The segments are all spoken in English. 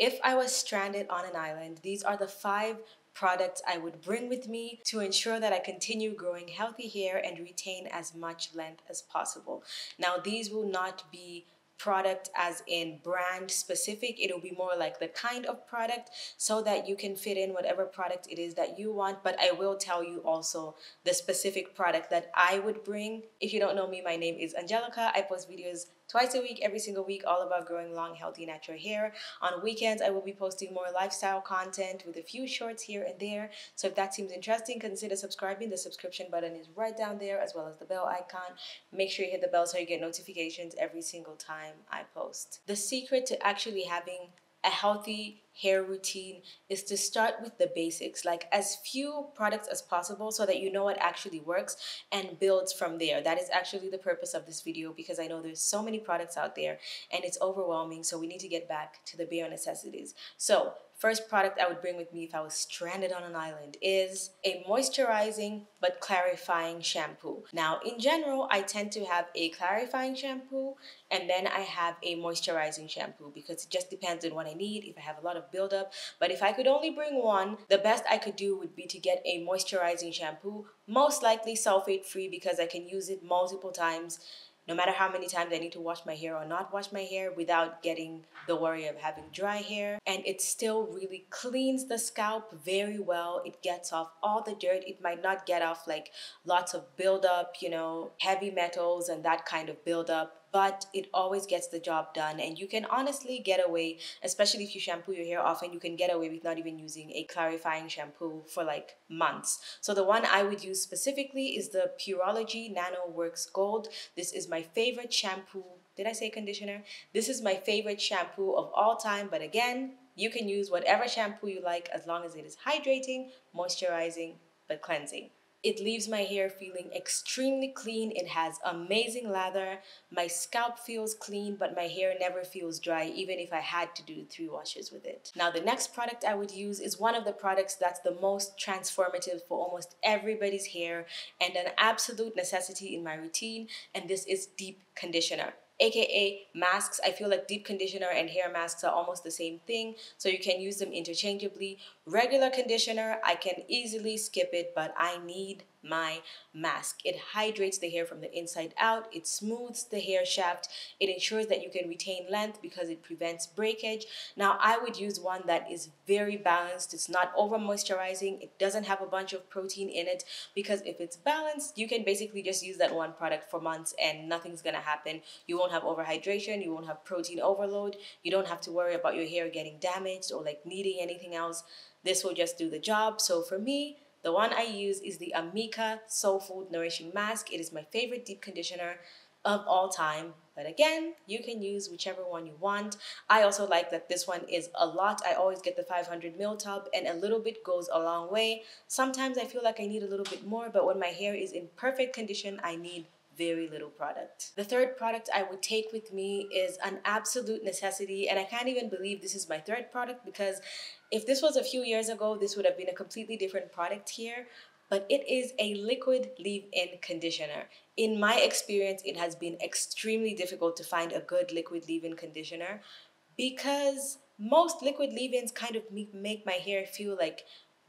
If I was stranded on an island, these are the 5 products I would bring with me to ensure that I continue growing healthy hair and retain as much length as possible. Now, these will not be product as in brand specific. It'll be more like the kind of product so that you can fit in whatever product it is that you want. But I will tell you also the specific product that I would bring. If you don't know me, my name is Angelica. I post videos twice a week, every single week, all about growing long, healthy, natural hair. On weekends, I will be posting more lifestyle content with a few shorts here and there. So if that seems interesting, consider subscribing. The subscription button is right down there, as well as the bell icon. Make sure you hit the bell so you get notifications every single time I post. The secret to actually having a healthy hair routine is to start with the basics, like as few products as possible so that you know what actually works and builds from there. That is actually the purpose of this video, because I know there's so many products out there and it's overwhelming, so we need to get back to the bare necessities. So first product I would bring with me if I was stranded on an island is a moisturizing but clarifying shampoo. Now, in general, I tend to have a clarifying shampoo and then I have a moisturizing shampoo because it just depends on what I need, if I have a lot of buildup. But if I could only bring one, the best I could do would be to get a moisturizing shampoo, most likely sulfate free, because I can use it multiple times no matter how many times I need to wash my hair or not wash my hair without getting the worry of having dry hair. And it still really cleans the scalp very well. It gets off all the dirt. It might not get off like lots of buildup, heavy metals and that kind of buildup, but it always gets the job done. And you can honestly get away, especially if you shampoo your hair often, you can get away with not even using a clarifying shampoo for like months. So the one I would use specifically is the Pureology Nano Works Gold. This is my favorite shampoo. Did I say conditioner? This is my favorite shampoo of all time, but again, you can use whatever shampoo you like as long as it is hydrating, moisturizing, but cleansing. It leaves my hair feeling extremely clean. It has amazing lather. My scalp feels clean, but my hair never feels dry, even if I had to do 3 washes with it. Now, the next product I would use is one of the products that's the most transformative for almost everybody's hair and an absolute necessity in my routine, and this is deep conditioner, aka masks. I feel like deep conditioner and hair masks are almost the same thing, so you can use them interchangeably. Regular conditioner, I can easily skip it, but I need my mask. It hydrates the hair from the inside out, it smooths the hair shaft, it ensures that you can retain length because it prevents breakage. Now, I would use one that is very balanced. It's not over moisturizing, it doesn't have a bunch of protein in it, because if it's balanced, you can basically just use that one product for months and nothing's gonna happen. You won't have overhydration, you won't have protein overload, you don't have to worry about your hair getting damaged or like needing anything else. This will just do the job. So for me, the one I use is the Amika Soul Food Nourishing Mask. It is my favorite deep conditioner of all time. But again, you can use whichever one you want. I also like that this one is a lot. I always get the 500 ml tub, and a little bit goes a long way. Sometimes I feel like I need a little bit more, but when my hair is in perfect condition, I need very little product. The third product I would take with me is an absolute necessity, and I can't even believe this is my third product, because if this was a few years ago, this would have been a completely different product here. But it is a liquid leave-in conditioner. In my experience, it has been extremely difficult to find a good liquid leave-in conditioner because most liquid leave-ins kind of make my hair feel like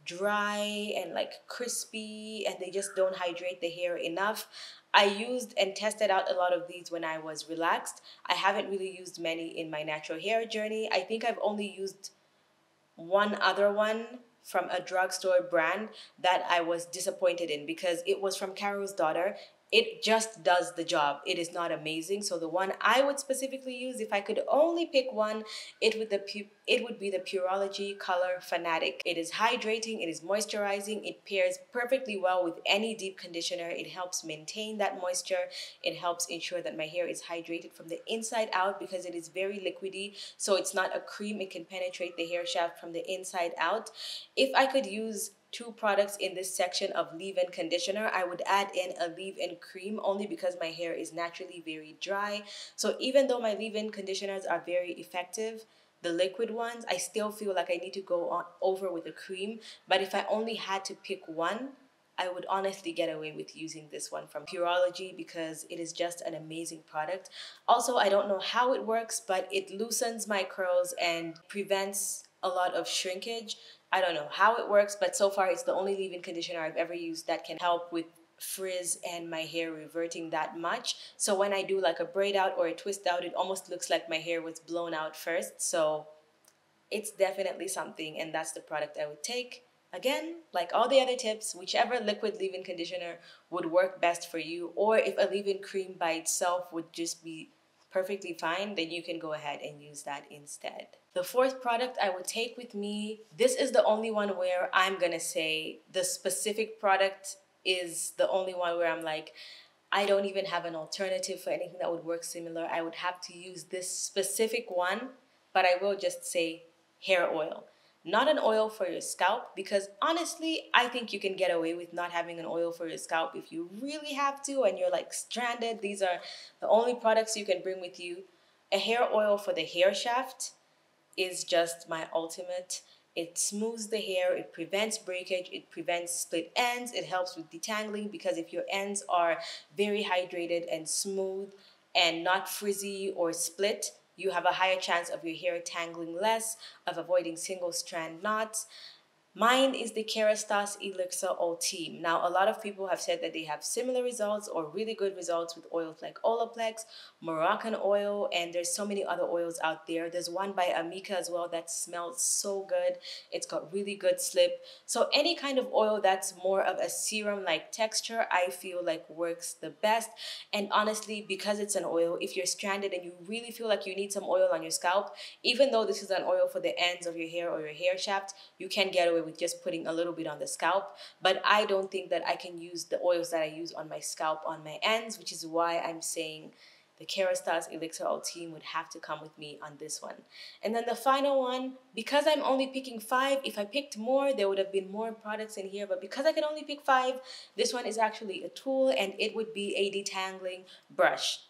dry and like crispy, and they just don't hydrate the hair enough. I used and tested out a lot of these when I was relaxed. I haven't really used many in my natural hair journey. I think I've only used one other one from a drugstore brand that I was disappointed in because it was from Carol's Daughter. It just does the job. It is not amazing. So the one I would specifically use, if I could only pick one, it would be the Pureology Color Fanatic. It is hydrating, it is moisturizing, it pairs perfectly well with any deep conditioner. It helps maintain that moisture. It helps ensure that my hair is hydrated from the inside out because it is very liquidy. So it's not a cream. It can penetrate the hair shaft from the inside out. If I could use 2 products in this section of leave-in conditioner, I would add in a leave-in cream, only because my hair is naturally very dry. So even though my leave-in conditioners are very effective, the liquid ones, I still feel like I need to go on over with a cream. But if I only had to pick one, I would honestly get away with using this one from Pureology because it is just an amazing product. Also, I don't know how it works, but it loosens my curls and prevents a lot of shrinkage. I don't know how it works, but so far it's the only leave-in conditioner I've ever used that can help with frizz and my hair reverting that much. So when I do like a braid out or a twist out, it almost looks like my hair was blown out first. So it's definitely something, and that's the product I would take. Again, like all the other tips, whichever liquid leave-in conditioner would work best for you, or if a leave-in cream by itself would just be perfectly fine, then you can go ahead and use that instead. The fourth product I would take with me, this is the only one where I'm gonna say the specific product is the only one where I'm like, I don't even have an alternative for anything that would work similar. I would have to use this specific one, but I will just say hair oil. Not an oil for your scalp, because honestly, I think you can get away with not having an oil for your scalp if you really have to and you're like stranded. These are the only products you can bring with you. A hair oil for the hair shaft is just my ultimate. It smooths the hair, it prevents breakage, it prevents split ends, it helps with detangling, because if your ends are very hydrated and smooth and not frizzy or split, you have a higher chance of your hair tangling less, of avoiding single strand knots. Mine is the Kerastase Elixir Ultime. Now, a lot of people have said that they have similar results or really good results with oils like Olaplex, Moroccan oil, and there's so many other oils out there. There's one by Amika as well that smells so good. It's got really good slip. So any kind of oil that's more of a serum-like texture, I feel like works the best. And honestly, because it's an oil, if you're stranded and you really feel like you need some oil on your scalp, even though this is an oil for the ends of your hair or your hair shaft, you can get away with just putting a little bit on the scalp. But I don't think that I can use the oils that I use on my scalp on my ends, which is why I'm saying the Kerastase Elixir Ultime would have to come with me on this one. And then the final one, because I'm only picking 5, if I picked more, there would have been more products in here, but because I can only pick 5, this one is actually a tool, and it would be a detangling brush.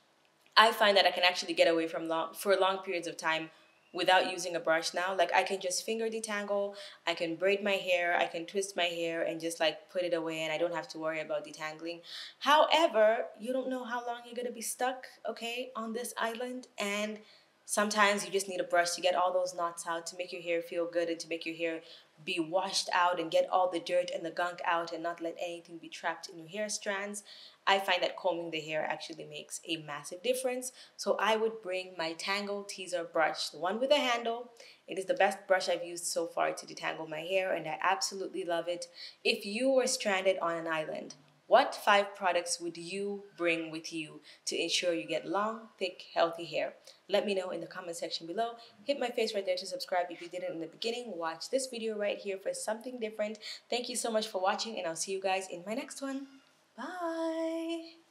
I find that I can actually get away from for long periods of time without using a brush now. Like I can just finger detangle, I can braid my hair, I can twist my hair and just like put it away, and I don't have to worry about detangling. However, you don't know how long you're gonna be stuck, okay, on this island, and sometimes you just need a brush to get all those knots out, to make your hair feel good and to make your hair be washed out and get all the dirt and the gunk out and not let anything be trapped in your hair strands. I find that combing the hair actually makes a massive difference. So I would bring my Tangle Teezer brush, the one with a handle. It is the best brush I've used so far to detangle my hair, and I absolutely love it. If you were stranded on an island, what 5 products would you bring with you to ensure you get long, thick, healthy hair? Let me know in the comment section below. Hit my face right there to subscribe if you didn't in the beginning. Watch this video right here for something different. Thank you so much for watching, and I'll see you guys in my next one. Bye!